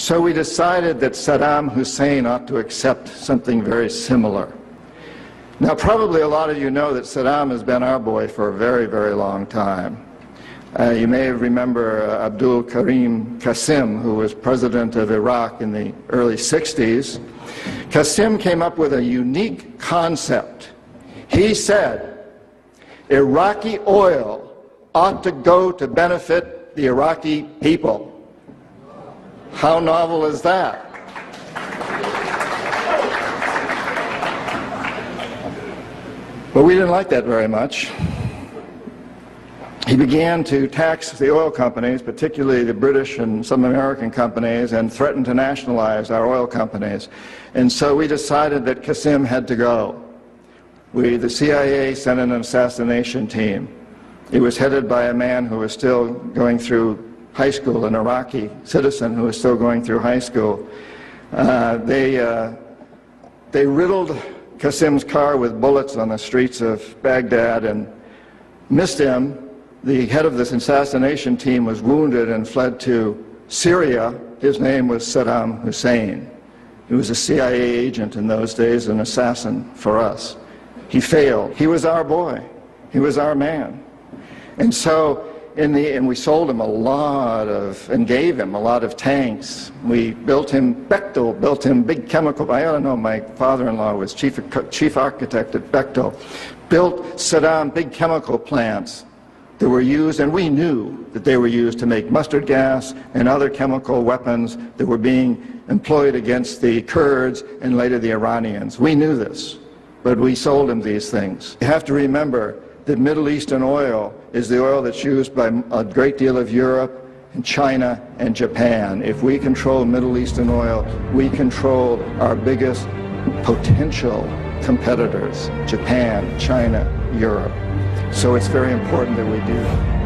So we decided that Saddam Hussein ought to accept something very similar. Now, probably a lot of you know that Saddam has been our boy for a very, very long time. You may remember Abdul Karim Qasim, who was president of Iraq in the early 60s. Qasim came up with a unique concept. He said, Iraqi oil ought to go to benefit the Iraqi people. How novel is that? But we didn't like that very much. He began to tax the oil companies, particularly the British and some American companies, and threatened to nationalize our oil companies. And so we decided that Qasim had to go. The CIA sent in an assassination team. It was headed by a man who was still going through high school, an Iraqi citizen who was still going through high school. They riddled Qasim's car with bullets on the streets of Baghdad and missed him. The head of this assassination team was wounded and fled to Syria. His name was Saddam Hussein. He was a CIA agent in those days, an assassin for us. He failed. He was our boy. He was our man. And so, and we sold him a lot of, and gave him a lot of tanks. We built him, Bechtel built him big chemical, I don't know, my father-in-law was chief architect at Bechtel, built Saddam big chemical plants that were used, and we knew that they were used to make mustard gas and other chemical weapons that were being employed against the Kurds and later the Iranians. We knew this, but we sold him these things. You have to remember that Middle Eastern oil is the oil that's used by a great deal of Europe and China and Japan. If we control Middle Eastern oil, we control our biggest potential competitors, Japan, China, Europe. So it's very important that we do that.